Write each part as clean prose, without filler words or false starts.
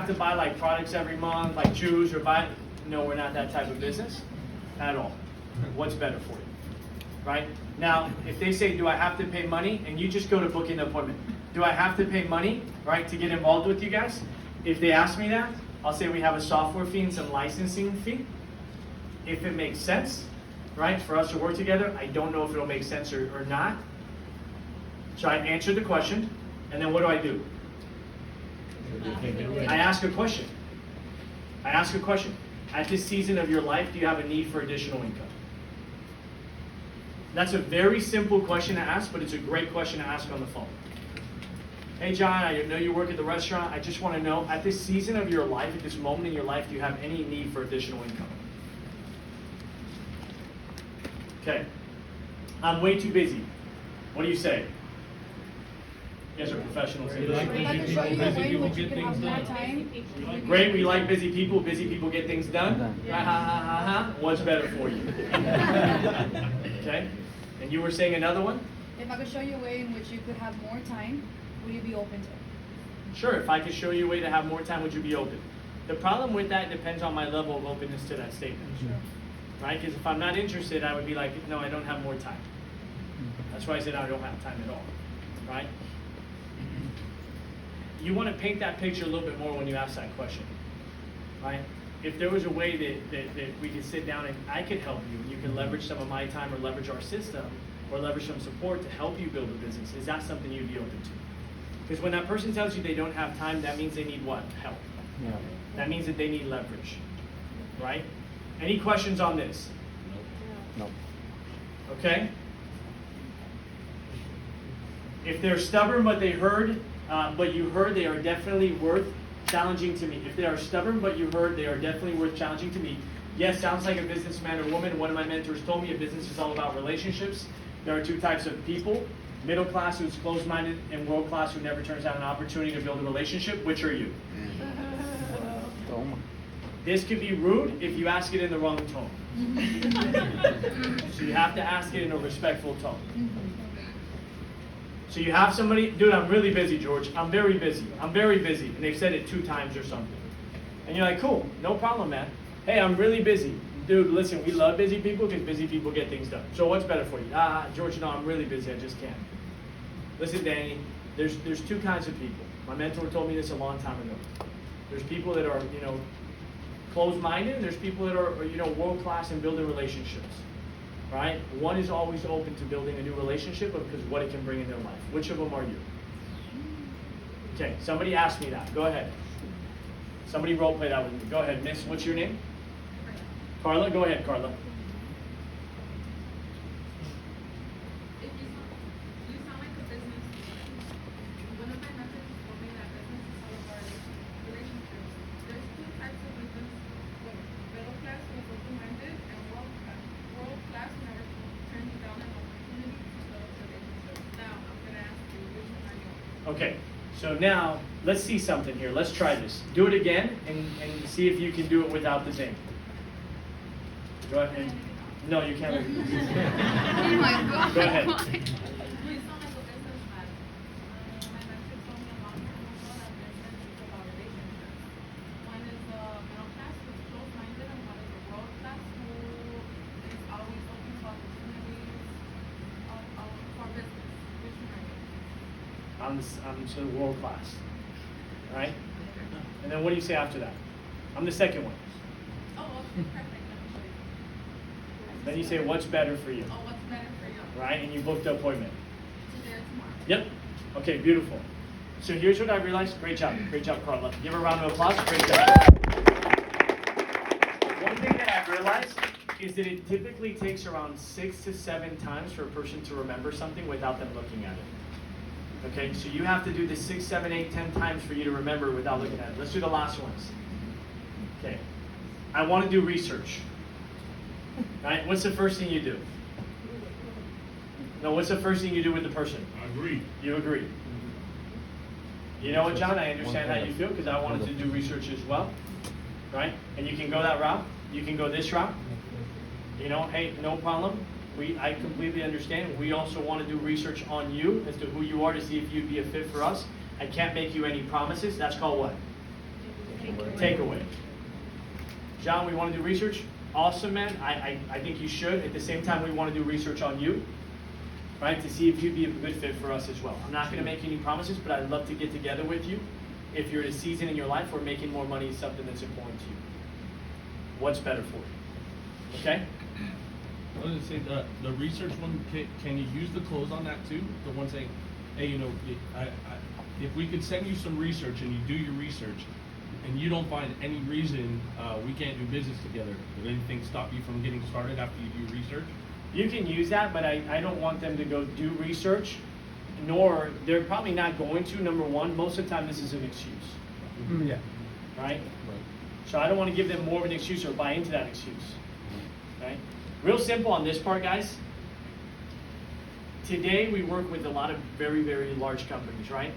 have to buy like products every month, like shoes or buy? No, we're not that type of business at all. What's better for you, right? Now, if they say, do I have to pay money? And you just go to booking the appointment. Do I have to pay money, right, to get involved with you guys? If they ask me that, I'll say we have a software fee and some licensing fee. If it makes sense, right, for us to work together, I don't know if it'll make sense or not. So I answer the question, and then what do? I ask a question. At this season of your life, do you have a need for additional income? That's a very simple question to ask, but it's a great question to ask on the phone. Hey John, I know you work at the restaurant. I just want to know, at this season of your life, at this moment in your life, do you have any need for additional income? Okay. I'm way too busy. What do you say? You guys are professionals. Great, we like busy people. Busy people get things done. What's better for you? Okay. And you were saying another one? If I could show you a way in which you could have more time, would you be open to it? Sure, if I could show you a way to have more time, would you be open? The problem with that depends on my level of openness to that statement. Sure. Right? Because if I'm not interested, I would be like, no, I don't have more time. That's why I said I don't have time at all. Right? You want to paint that picture a little bit more when you ask that question. Right? If there was a way that we could sit down and I could help you, you can leverage some of my time or leverage our system or leverage some support to help you build a business, is that something you'd be open to? Because when that person tells you they don't have time, that means they need what? Help. Yeah. That means that they need leverage. Right? Any questions on this? No. Okay? If they're stubborn but you heard they are definitely worth challenging to meet. If they are stubborn but you heard they are definitely worth challenging to meet. Yes, sounds like a businessman or woman. One of my mentors told me a business is all about relationships. There are two types of people. Middle class who's closed-minded and world class who never turns down an opportunity to build a relationship. Which are you? This could be rude if you ask it in the wrong tone. So you have to ask it in a respectful tone. So you have somebody, dude, I'm really busy, George. I'm very busy. And they've said it 2 times or something. And you're like, cool, no problem, man. Hey, I'm really busy. Dude, listen, we love busy people because busy people get things done. So what's better for you? George, no, I'm really busy. I just can't. Listen, Danny, there's 2 kinds of people. My mentor told me this a long time ago. There's people that are, closed-minded, and there's people that are, world-class in building relationships. Right? One is always open to building a new relationship because what it can bring in their life. Which of them are you? Okay, somebody asked me that. Go ahead. Somebody role play that with me. Go ahead, miss. What's your name? Carla, go ahead, Carla. If you sound like a business, one of my mentors told me that business is all about relationships. There's 2 types of business: middle class who is open-minded, and world class who never turns you down an opportunity to build relationships. Now, I'm gonna ask you, which one are you? Okay, so now let's see something here. Let's try this. Do it again and see if you can do it without the thing. Go ahead. No, you can't. Oh my God. Go ahead. You sound like a businessman. My mentor told me a long time ago that business is about relationships. One is the middle class who's close-minded, and one is the world class who is always open to opportunities for business. Which one are you? I'm so world class. Right? And then what do you say after that? I'm the second one. Oh, okay, perfect. Then you say, what's better for you? Oh, what's better for you? Right? And you booked the appointment. Today or tomorrow? Yep. Okay, beautiful. So here's what I realized. Great job, Carla. Give her a round of applause. Great job. One thing that I've realized is that it typically takes around 6 to 7 times for a person to remember something without them looking at it. Okay, so you have to do this 6, 7, 8, 10 times for you to remember without looking at it. Let's do the last ones. Okay. I want to do research. Right? What's the first thing you do? No, what's the first thing you do with the person? I agree. You agree. You know what, John? I understand how you feel because I wanted to do research as well. Right? And you can go that route. You can go this route. Hey, no problem. I completely understand. We also want to do research on you as to who you are to see if you'd be a fit for us. I can't make you any promises. That's called what? Takeaway. John, we want to do research? Awesome, man. I think you should. At the same time, we want to do research on you, right, to see if you'd be a good fit for us as well. I'm not going to make any promises, but I'd love to get together with you. If you're at a season in your life where making more money is something that's important to you, what's better for you? Okay? I was gonna say the research one. Can you use the close on that too? The one saying, hey, you know, if we could send you some research and you do your research, and you don't find any reason we can't do business together, would anything stop you from getting started after you do research? You can use that, but I don't want them to go do research, nor they're probably not going to. Number one, most of the time this is an excuse. Yeah. Right? Right. So I don't want to give them more of an excuse or buy into that excuse. Right? Real simple on this part, guys. Today we work with a lot of very, very large companies, right?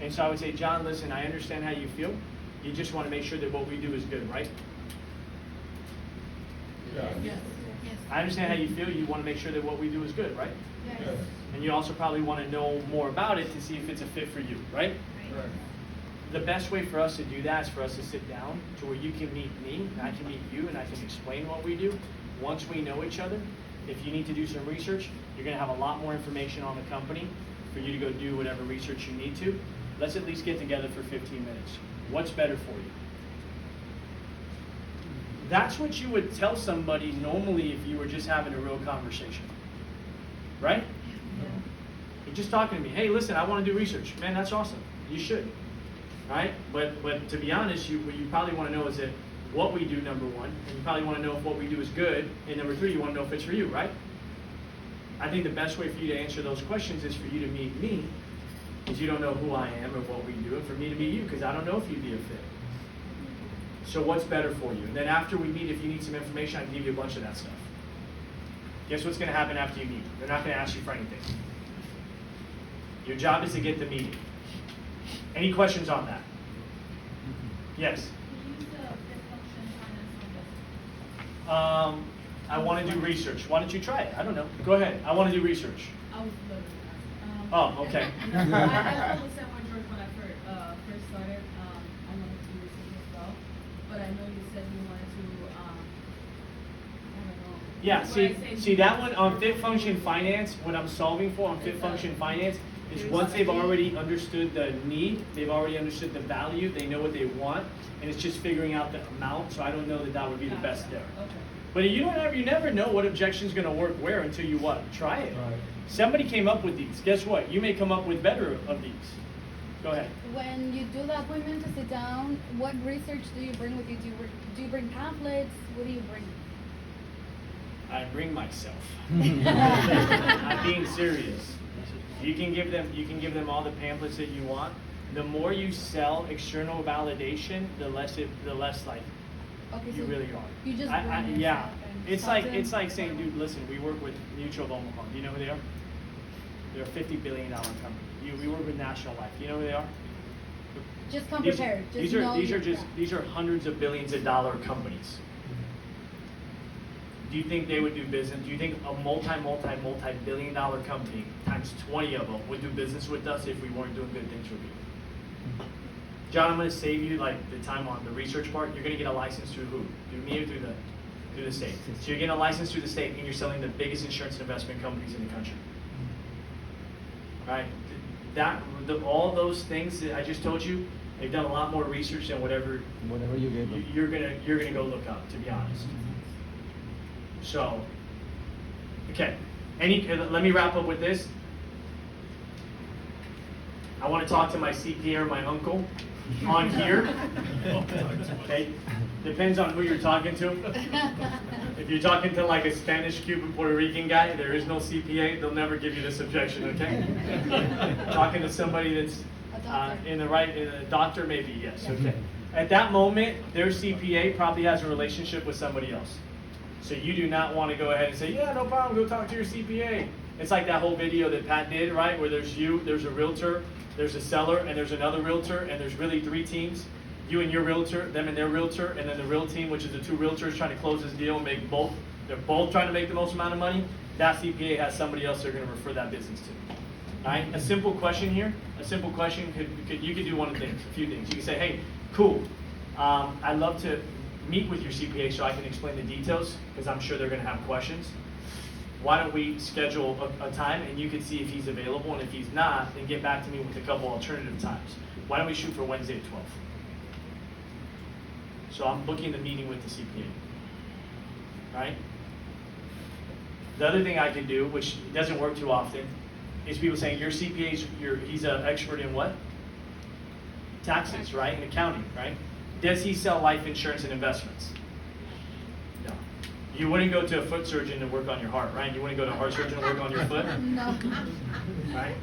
And so I would say, John, listen, I understand how you feel. You just want to make sure that what we do is good, right? Yeah. Yes. I understand how you feel. You want to make sure that what we do is good, right? Yes. And you also probably want to know more about it to see if it's a fit for you, right? Right. The best way for us to do that is for us to sit down to where you can meet me, and I can meet you, and I can explain what we do. Once we know each other, if you need to do some research, you're going to have a lot more information on the company for you to go do whatever research you need to. Let's at least get together for 15 minutes. What's better for you? That's what you would tell somebody normally if you were just having a real conversation, right? You're just talking to me. Hey, listen, I want to do research. Man, that's awesome. You should, right? But to be honest, what you probably want to know is that what we do, number one, and you probably want to know if what we do is good, and number three, you want to know if it's for you, right? I think the best way for you to answer those questions is for you to meet me, because you don't know who I am or what we do, and for me to meet you, because I don't know if you'd be a fit. So what's better for you? And then after we meet, if you need some information, I can give you a bunch of that stuff. Guess what's going to happen after you meet? They're not going to ask you for anything. Your job is to get the meeting. Any questions on that? Yes? I want to do research. Why don't you try it? I don't know. Go ahead. I want to do research. I was literally asking. Oh, okay. I felt the same way, George, when I first started. I wanted to do research as well, but I know you said you wanted to. I don't know. Yeah, What I say, see that one on Fit Function Finance, what I'm solving for on Fit Function Finance is once they've already understood the need, they've already understood the value, they know what they want, and it's just figuring out the amount, so I don't know that that would be the best there. Okay. But you never know what objection's gonna work where until you what? Try it. Right. Somebody came up with these. Guess what? You may come up with better of these. Go ahead. When you do the appointment to sit down, what research do you bring with you? Do you bring pamphlets? What do you bring? I bring myself. I'm being serious. You can give them all the pamphlets that you want. The more you sell external validation, the less like Okay, you so really are. you just I, bring yeah. yourself and It's talk like to them? it's like saying, dude, listen, we work with Mutual of Omaha. Do you know who they are? They're a $50 billion company. We work with National Life. Do you know who they are? Just come These- prepared. Just These are know your just crap. these are hundreds of billions of dollar companies. Do you think they would do business? Do you think a multi-billion dollar company times 20 of them would do business with us if we weren't doing good things for people? John, I'm going to save you like the time on the research part. You're going to get a license through who? Through me or through the state? So you're getting a license through the state, and you're selling the biggest insurance and investment companies in the country. Right? All those things that I just told you, they've done a lot more research than whatever you gave them. you're gonna go look up, to be honest. So, okay. Let me wrap up with this. I want to talk to my CPA or my uncle on here. Okay, depends on who you're talking to. If you're talking to like a Spanish, Cuban, Puerto Rican guy, there is no CPA. They'll never give you this objection. Okay. Talking to somebody that's a doctor, maybe yes. Okay. At that moment, their CPA probably has a relationship with somebody else. So you do not want to go ahead and say, yeah, no problem, go talk to your CPA. It's like that whole video that Pat did, right? Where there's a realtor, there's a seller, and there's another realtor, and there's really three teams. You and your realtor, them and their realtor, and then the real team, which is the two realtors trying to close this deal and make both. They're both trying to make the most amount of money. That CPA has somebody else they're going to refer that business to. All right? A simple question here. A simple question you could do one of the things, a few things. You can say, hey, cool. I'd love to meet with your CPA so I can explain the details, because I'm sure they're gonna have questions. Why don't we schedule a time and you can see if he's available, and if he's not, then get back to me with a couple alternative times. Why don't we shoot for Wednesday 12th? So I'm booking the meeting with the CPA, right? The other thing I can do, which doesn't work too often, is people saying, your CPA's, he's an expert in what? Taxes, right, and accounting, right? Does he sell life insurance and investments? No. You wouldn't go to a foot surgeon to work on your heart, right? You wouldn't go to a heart surgeon to work on your foot? No. Right?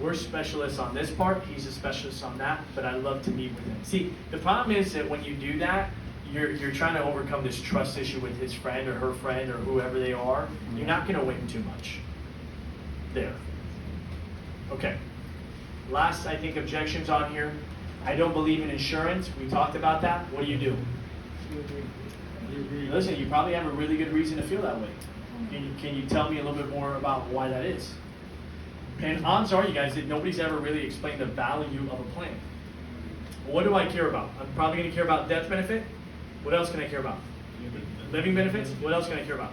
We're specialists on this part, he's a specialist on that, but I love to meet with him. See, the problem is that when you do that, you're trying to overcome this trust issue with his friend or her friend or whoever they are. You're not gonna win too much. There. Okay. Last, I think, objections on here. I don't believe in insurance. We talked about that. What do? You agree. Listen, you probably have a really good reason to feel that way. Can you tell me a little bit more about why that is? And odds are, you guys, that nobody's ever really explained the value of a plan. What do I care about? I'm probably going to care about death benefit. What else can I care about? Living benefits. What else can I care about?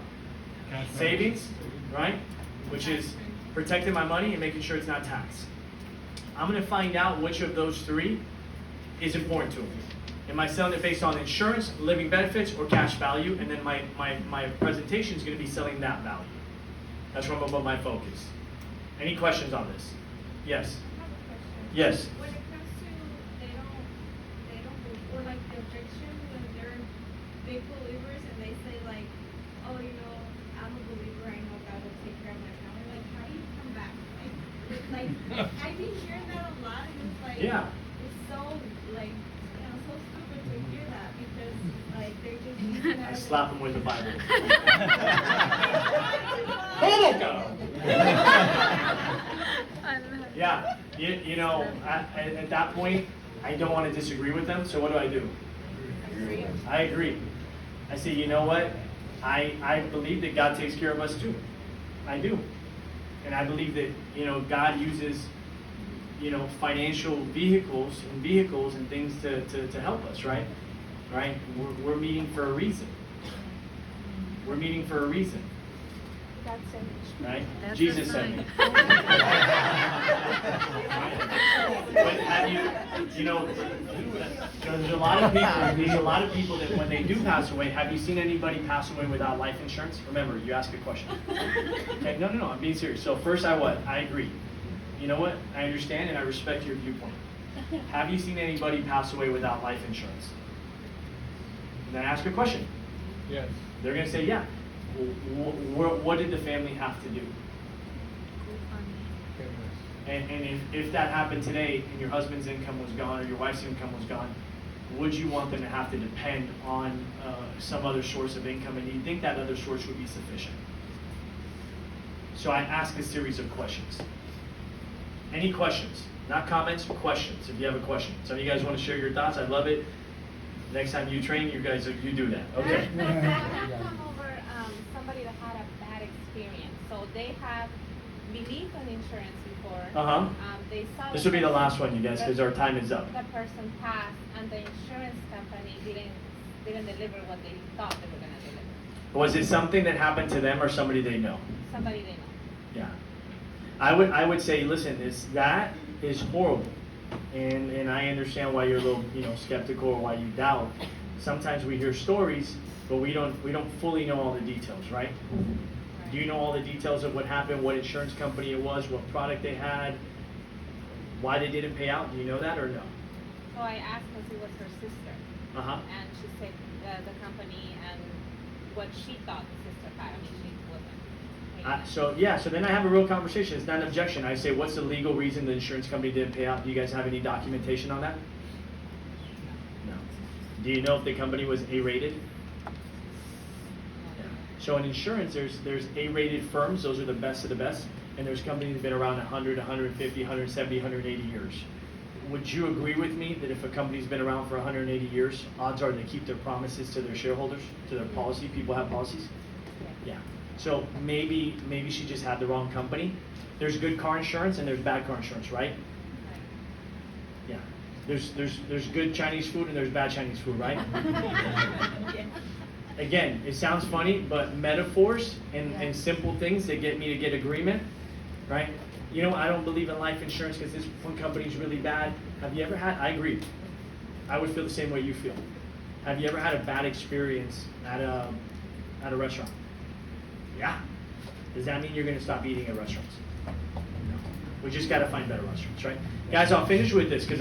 Cash Savings, right? Which is protecting my money and making sure it's not taxed. I'm going to find out which of those three is important to me. Am I selling it based on insurance, living benefits, or cash value? And then my presentation is going to be selling that value. That's where I'm going to put my focus. Any questions on this? Yes. I have a question. Yes. When it comes to they don't believe, or like the objection when they're big believers and they say like, oh, you know, I'm a believer, I know God will take care of my family. Like, how do you come back? Like I've been hearing that a lot, and it's like, Yeah. it's so like, you know, so stupid to hear that because like they're just using that I as slap him with the Bible. Yeah, you know, at that point, I don't want to disagree with them, so what do? I agree. I say, you know what? I believe that God takes care of us too. I do. And I believe that, you know, God uses, you know, financial vehicles and things to help us, right? Right? We're meeting for a reason. We're meeting for a reason. God sent me. Right? That's Jesus the sent me. sign. But have you know, there's a lot of people that when they do pass away, have you seen anybody pass away without life insurance? Remember, you ask a question. Okay, no, I'm being serious. So first I agree. You know what? I understand and I respect your viewpoint. Have you seen anybody pass away without life insurance? And then I ask a question. Yes. They're going to say, yeah. What did the family have to do? And if that happened today and your husband's income was gone or your wife's income was gone, would you want them to have to depend on some other source of income, and do you think that other source would be sufficient? So I ask a series of questions. Any questions? Not comments, questions. If you have a question. Some of you guys want to share your thoughts, I love it. Next time you train, you do that. Okay. I have come over somebody that had a bad experience. So they have believed on insurance before. Uh-huh. They saw This will be the last one, you guys, because our time is up. The person passed, and the insurance company didn't deliver what they thought they were gonna deliver. Was it something that happened to them or somebody they know? Somebody they know. Yeah. I would say, listen, that is horrible. And I understand why you're a little, you know, skeptical or why you doubt. Sometimes we hear stories, but we don't fully know all the details, right? Do you know all the details of what happened, what insurance company it was, what product they had, why they didn't pay out? Do you know that or no? So I asked because it was her sister, Uh-huh. and she said the company and what she thought the sister had. I mean, she wasn't. So then I have a real conversation. It's not an objection. I say, what's the legal reason the insurance company didn't pay out? Do you guys have any documentation on that? No. Do you know if the company was A-rated? So in insurance, there's A-rated firms. Those are the best of the best. And there's companies that have been around 100, 150, 170, 180 years. Would you agree with me that if a company's been around for 180 years, odds are they keep their promises to their shareholders, to their policy? People have policies? Yeah. So maybe she just had the wrong company. There's good car insurance and there's bad car insurance, right? Yeah. There's good Chinese food and there's bad Chinese food, right? Again, it sounds funny, but metaphors and simple things that get me to get agreement, right? You know, I don't believe in life insurance because this one company is really bad. Have you ever had, I agree. I would feel the same way you feel. Have you ever had a bad experience at a restaurant? Yeah. Does that mean you're going to stop eating at restaurants? No. We just got to find better restaurants, right? Guys, I'll finish with this because